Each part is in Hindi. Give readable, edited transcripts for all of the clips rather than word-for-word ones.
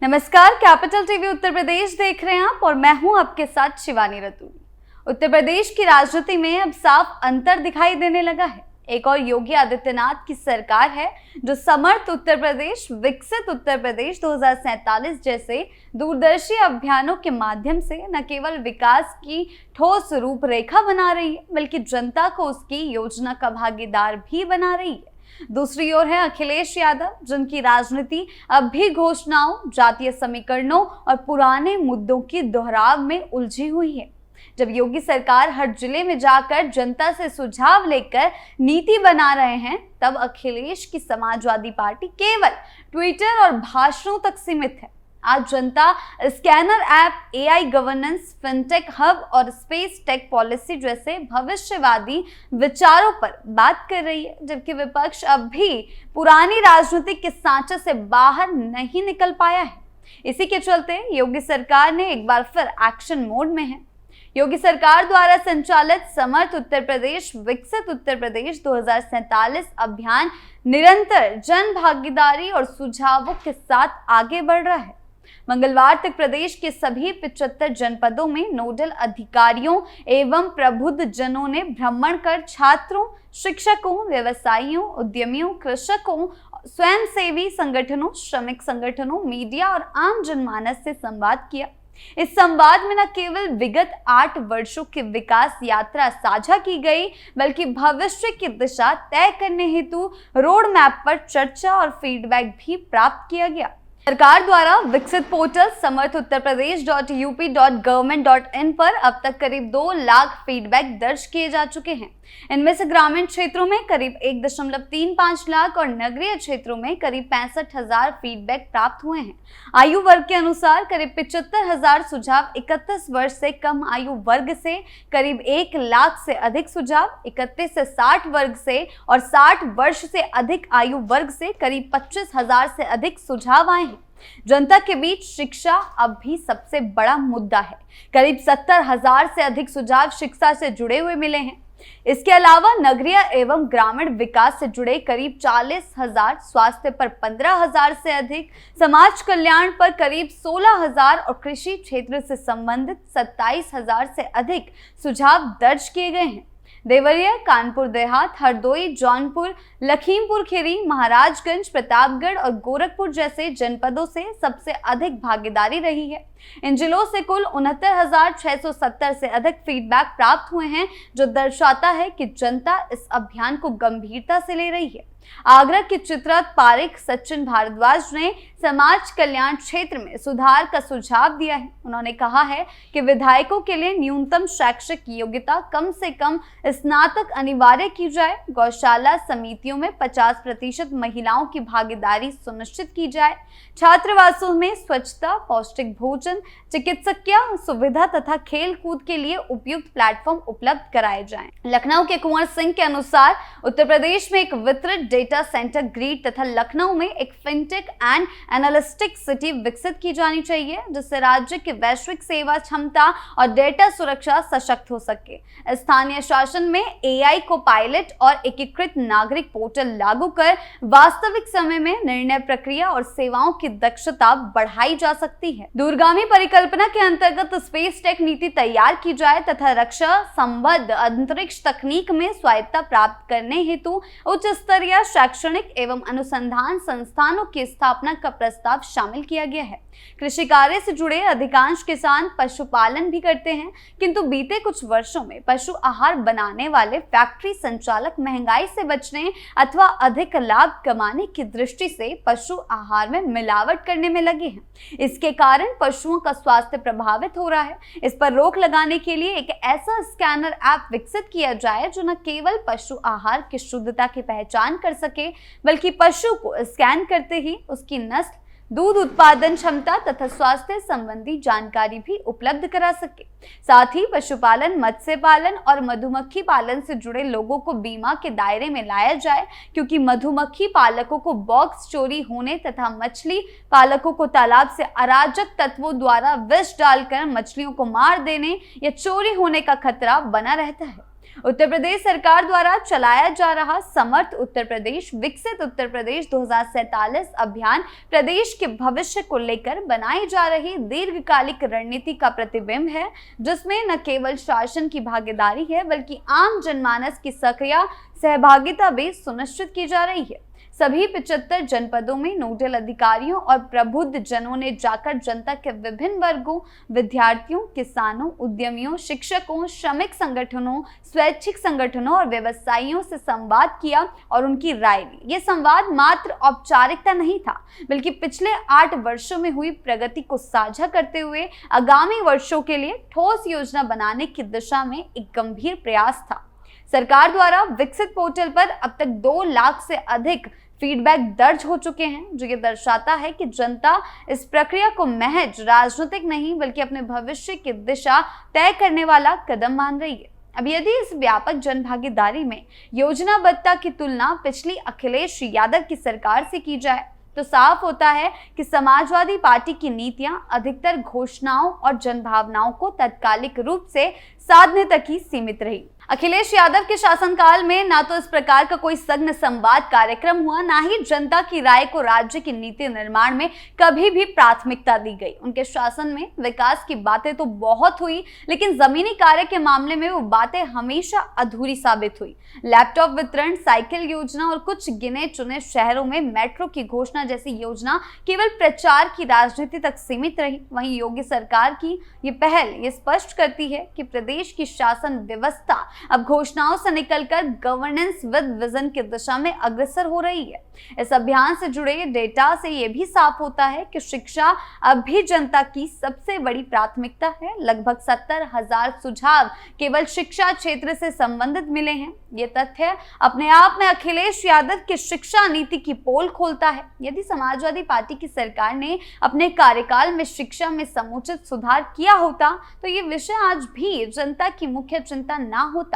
नमस्कार, कैपिटल टीवी उत्तर प्रदेश देख रहे हैं आप और मैं हूं आपके साथ शिवानी रतूड़ी। उत्तर प्रदेश की राजनीति में अब साफ अंतर दिखाई देने लगा है। एक और योगी आदित्यनाथ की सरकार है जो समर्थ उत्तर प्रदेश, विकसित उत्तर प्रदेश 2047 जैसे दूरदर्शी अभियानों के माध्यम से न केवल विकास की ठोस रूपरेखा बना रही है बल्कि जनता को उसकी योजना का भागीदार भी बना रही है। दूसरी ओर है अखिलेश यादव, जिनकी राजनीति अब भी घोषणाओं, जातीय समीकरणों और पुराने मुद्दों की दोहराव में उलझी हुई है। जब योगी सरकार हर जिले में जाकर जनता से सुझाव लेकर नीति बना रहे हैं, तब अखिलेश की समाजवादी पार्टी केवल ट्विटर और भाषणों तक सीमित है। आज जनता scanner app, AI governance, fintech hub और स्पेस टेक पॉलिसी जैसे भविष्यवादी विचारों पर बात कर रही है, जबकि विपक्ष अब भी पुरानी राजनीतिक के सांचे से बाहर नहीं निकल पाया है। इसी के चलते योगी सरकार ने एक बार फिर एक्शन मोड में है। योगी सरकार द्वारा संचालित समर्थ उत्तर प्रदेश, विकसित उत्तर प्रदेश 2047 अभियान निरंतर जन भागीदारी और सुझावों के साथ आगे बढ़ रहा है। मंगलवार तक प्रदेश के सभी 75 जनपदों में नोडल अधिकारियों एवं प्रबुद्ध जनों ने भ्रमण कर छात्रों, शिक्षकों, व्यवसायियों, उद्यमियों, कृषकों, स्वयंसेवी संगठनों, श्रमिक संगठनों, मीडिया और आम जनमानस से संवाद किया। इस संवाद में न केवल विगत 8 वर्षों की विकास यात्रा साझा की गई, बल्कि भविष्य की दिशा तय करने हेतु रोड मैप पर चर्चा और फीडबैक भी प्राप्त किया गया। सरकार द्वारा विकसित पोर्टल samarth.up.government.in पर अब तक करीब 2 लाख फीडबैक दर्ज किए जा चुके हैं। इनमें से ग्रामीण क्षेत्रों में करीब 1.35 लाख और नगरीय क्षेत्रों में करीब 65,000 फीडबैक प्राप्त हुए हैं। आयु वर्ग के अनुसार करीब 75,000 सुझाव, 31 वर्ष से कम आयु वर्ग से करीब 1 लाख से अधिक सुझाव, 31 से 60 वर्ग से और 60 वर्ष से अधिक आयु वर्ग से करीब 25,000 से अधिक सुझाव आए हैं। जनता के बीच शिक्षा अब भी सबसे बड़ा मुद्दा है। करीब 70,000 से अधिक सुझाव शिक्षा से जुड़े हुए मिले हैं। इसके अलावा नगरीय एवं ग्रामीण विकास से जुड़े करीब 40,000, स्वास्थ्य पर 15,000 से अधिक, समाज कल्याण पर करीब 16,000 और कृषि क्षेत्र से संबंधित 27,000 से अधिक सुझाव दर्ज किए गए हैं। देवरिया, कानपुर देहात, हरदोई, जौनपुर, लखीमपुर खीरी, महाराजगंज, प्रतापगढ़ और गोरखपुर जैसे जनपदों से सबसे अधिक भागीदारी रही है। इन जिलों से कुल 69,670 से अधिक फीडबैक प्राप्त हुए हैं, जो दर्शाता है कि जनता इस अभियान को गंभीरता से ले रही है। आगरा के चित्रात पारिक सचिन भारद्वाज ने समाज कल्याण क्षेत्र में सुधार का सुझाव दिया है। उन्होंने कहा है कि विधायकों के लिए न्यूनतम शैक्षिक योग्यता कम से कम स्नातक अनिवार्य की जाए, गौशाला समितियों में 50% महिलाओं की भागीदारी सुनिश्चित की जाए, छात्रावासों में स्वच्छता, पौष्टिक भोजन, चिकित्सकीय सुविधा तथा खेल कूद के लिए उपयुक्त प्लेटफॉर्म उपलब्ध कराए जाएं। लखनऊ के कुंवर सिंह के अनुसार उत्तर प्रदेश में एक वितरित डेटा सेंटर ग्रिड तथा लखनऊ में एक फिनटेक एंड एनालिटिक सिटी विकसित की जानी चाहिए, जिससे राज्य की वैश्विक सेवा क्षमता और डेटा सुरक्षा सशक्त हो सके। स्थानीय शासन में एआई को पायलट और एकीकृत नागरिक पोर्टल लागू कर वास्तविक समय में निर्णय प्रक्रिया और सेवाओं की दक्षता बढ़ाई जा सकती है। दूरगामी परिकल्पना के अंतर्गत स्पेस टेक नीति तैयार की जाए तथा रक्षा संबद्ध अंतरिक्ष तकनीक में स्वायत्ता प्राप्त करने हेतु उच्च स्तरीय शैक्षणिक एवं अनुसंधान संस्थानों की स्थापना का प्रस्ताव शामिल किया गया है। कृषि कार्य से जुड़े अधिकांश किसान पशुपालन भी करते हैं, किंतु बीते कुछ वर्षों में पशु आहार बनाने वाले फैक्ट्री संचालक महंगाई से बचने अथवा अधिक लाभ कमाने की दृष्टि से पशु आहार में मिलावट करने में लगे हैं। इसके कारण पशुओं का स्वास्थ्य प्रभावित हो रहा है। इस पर रोक लगाने के लिए एक ऐसा स्कैनर ऐप विकसित किया जाए जो न केवल पशु आहार की शुद्धता की पहचान कर सके, बल्कि पशु को स्कैन करते ही उसकी नस्ल, दूध उत्पादन क्षमता तथा स्वास्थ्य संबंधी जानकारी भी उपलब्ध करा सके। साथ ही पशुपालन, मत्स्य पालन और मधुमक्खी पालन से जुड़े लोगों को बीमा के दायरे में लाया जाए, क्योंकि मधुमक्खी पालकों को बॉक्स चोरी होने तथा मछली पालकों को तालाब से अराजक तत्वों द्वारा विष डालकर मछलियों को मार देने या चोरी होने का खतरा बना रहता है। उत्तर प्रदेश सरकार द्वारा चलाया जा रहा समर्थ उत्तर प्रदेश विकसित उत्तर प्रदेश 2047 अभियान प्रदेश के भविष्य को लेकर बनाई जा रही दीर्घकालिक रणनीति का प्रतिबिंब है, जिसमें न केवल शासन की भागीदारी है बल्कि आम जनमानस की सक्रिय सहभागिता भी सुनिश्चित की जा रही है। सभी 75 जनपदों में नोडल अधिकारियों और प्रबुद्ध जनों ने जाकर जनता के विभिन्न वर्गों, विद्यार्थियों, किसानों, उद्यमियों, शिक्षकों, श्रमिक संगठनों, स्वैच्छिक संगठनों और व्यवसायियों से संवाद किया और उनकी राय ली। ये संवाद मात्र औपचारिकता नहीं था, बल्कि पिछले 8 वर्षों में हुई प्रगति को साझा करते हुए आगामी वर्षों के लिए ठोस योजना बनाने की दिशा में एक गंभीर प्रयास था। सरकार द्वारा विकसित पोर्टल पर अब तक 2 लाख से अधिक फीडबैक दर्ज हो चुके हैं, जो ये दर्शाता है कि जनता इस प्रक्रिया को महज राजनीतिक नहीं बल्कि अपने भविष्य की दिशा तय करने वाला कदम मान रही है। अब यदि इस व्यापक जन भागीदारी में योजनाबद्धता की तुलना पिछली अखिलेश यादव की सरकार से की जाए तो साफ होता है कि समाजवादी पार्टी की नीतियां अधिकतर घोषणाओं और जनभावनाओं को तात्कालिक रूप से साधने तक ही सीमित रही। अखिलेश यादव के शासनकाल में ना तो इस प्रकार का कोई सघन संवाद कार्यक्रम हुआ, ना ही जनता की राय को राज्य की नीति निर्माण में कभी भी प्राथमिकता दी गई। उनके शासन में विकास की बातें तो बहुत हुई, लेकिन जमीनी कार्य के मामले में वो बातें हमेशा अधूरी साबित हुई। लैपटॉप वितरण, साइकिल योजना और कुछ गिने चुने शहरों में मेट्रो की घोषणा जैसी योजना केवल प्रचार की राजनीति तक सीमित रही। वहीं योगी सरकार की ये पहल ये स्पष्ट करती है कि प्रदेश की शासन व्यवस्था अब घोषणाओं से निकलकर गवर्नेंस विद विजन की दिशा में अग्रसर हो रही है। इस अभियान से जुड़े डेटा से यह भी साफ होता है कि शिक्षा अब भी जनता की सबसे बड़ी प्राथमिकता है। लगभग 70,000 सुझाव केवल शिक्षा क्षेत्र से संबंधित मिले हैं। ये तथ्य अपने आप में अखिलेश यादव की शिक्षा नीति की पोल खोलता है। यदि समाजवादी पार्टी की सरकार ने अपने कार्यकाल में शिक्षा में समुचित सुधार किया होता तो ये विषय आज भी जनता की मुख्य चिंता ना होता।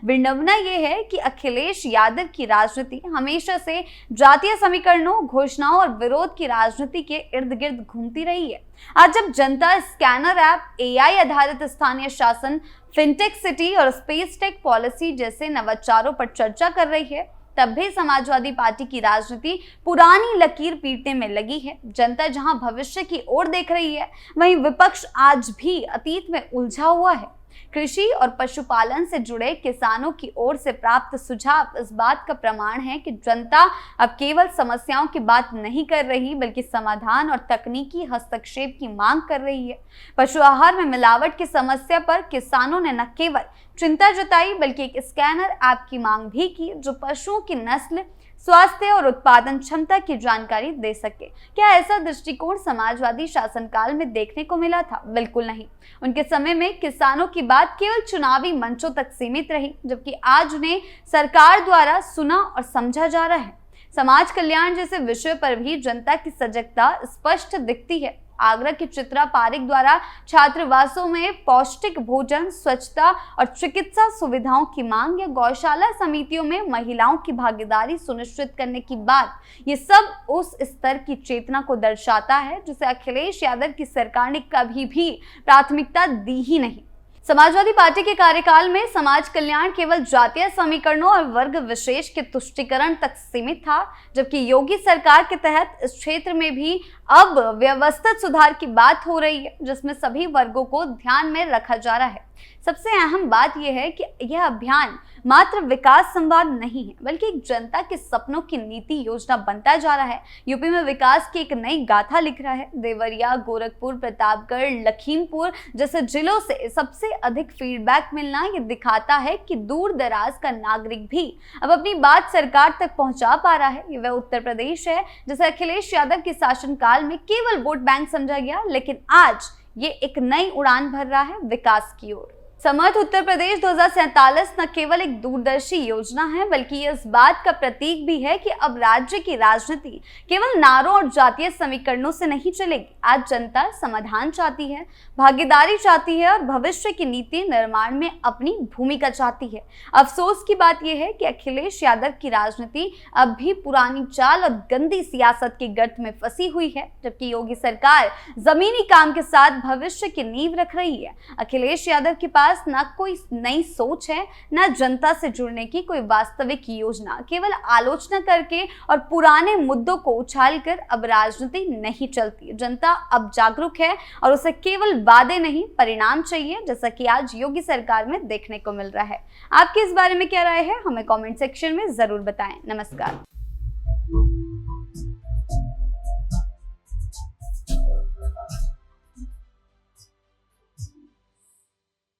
विडंबना यह है कि अखिलेश यादव की राजनीति हमेशा से जातीय समीकरणों, घोषणाओं और विरोध की राजनीति के इर्द गिर्द घूमती रही है। आज जब जनता स्कैनर ऐप, AI आधारित स्थानीय शासन, फिनटेक सिटी और स्पेस टेक पॉलिसी जैसे नवाचारों पर चर्चा कर रही है, तब भी समाजवादी पार्टी की राजनीति पुरानी लकीर पीटने में लगी है। जनता जहां भविष्य की ओर देख रही है, वहीं विपक्ष आज भी अतीत में उलझा हुआ है। कृषि और पशुपालन से जुड़े किसानों की ओर से प्राप्त सुझाव इस बात का प्रमाण है कि जनता अब केवल समस्याओं की बात नहीं कर रही बल्कि समाधान और तकनीकी हस्तक्षेप की मांग कर रही है। पशु आहार में मिलावट की समस्या पर किसानों ने न केवल चिंता जताई बल्कि एक स्कैनर ऐप की मांग भी की जो पशुओं की नस्ल, स्वास्थ्य और उत्पादन क्षमता की जानकारी दे सके। क्या ऐसा दृष्टिकोण समाजवादी शासनकाल में देखने को मिला था? बिल्कुल नहीं। उनके समय में किसानों की बात केवल चुनावी मंचों तक सीमित रही, जबकि आज उन्हें सरकार द्वारा सुना और समझा जा रहा है। समाज कल्याण जैसे विषय पर भी जनता की सजगता स्पष्ट दिखती है। आगरा की चित्रा पारिक द्वारा छात्रावासों में पौष्टिक भोजन, स्वच्छता और चिकित्सा सुविधाओं की मांग या गौशाला समितियों में महिलाओं की भागीदारी सुनिश्चित करने की बात, ये सब उस स्तर की चेतना को दर्शाता है जिसे अखिलेश यादव की सरकार ने कभी भी प्राथमिकता दी ही नहीं। समाजवादी पार्टी के कार्यकाल में समाज कल्याण केवल जातीय समीकरणों और वर्ग विशेष के तुष्टिकरण तक सीमित था, जबकि योगी सरकार के तहत इस क्षेत्र में भी अब व्यवस्थित सुधार की बात हो रही है, जिसमें सभी वर्गों को ध्यान में रखा जा रहा है। सबसे अहम बात यह है कि यह अभियान मात्र विकास संवाद नहीं है बल्कि एक जनता के सपनों की नीति योजना बनता जा रहा है। यूपी में विकास की एक नई गाथा लिख रहा है। देवरिया, गोरखपुर, प्रतापगढ़, लखीमपुर जैसे जिलों से सबसे अधिक फीडबैक मिलना ये दिखाता है कि दूर दराज का नागरिक भी अब अपनी बात सरकार तक पहुंचा पा रहा है। ये वह उत्तर प्रदेश है जिसे अखिलेश यादव के शासनकाल में केवल वोट बैंक समझा गया, लेकिन आज ये एक नई उड़ान भर रहा है विकास की ओर। समर्थ उत्तर प्रदेश 2047 न केवल एक दूरदर्शी योजना है बल्कि ये इस बात का प्रतीक भी है कि अब राज्य की राजनीति केवल नारों और जातीय समीकरणों से नहीं चलेगी। आज जनता समाधान चाहती है, भागीदारी चाहती है और भविष्य की नीति निर्माण में अपनी भूमिका चाहती है। अफसोस की बात यह है कि अखिलेश यादव की राजनीति अब भी पुरानी चाल और गंदी सियासत के गर्त में फंसी हुई है, जबकि योगी सरकार जमीनी काम के साथ भविष्य की नींव रख रही है। अखिलेश यादव के पास पास ना कोई नई सोच है, ना जनता से जुड़ने की कोई वास्तविक योजना। केवल आलोचना करके और पुराने मुद्दों को उछालकर अब राजनीति नहीं चलती। जनता अब जागरूक है और उसे केवल वादे नहीं, परिणाम चाहिए, जैसा कि आज योगी सरकार में देखने को मिल रहा है। आपकी इस बारे में क्या राय है, हमें कमेंट सेक्शन में जरूर बताएं। नमस्कार।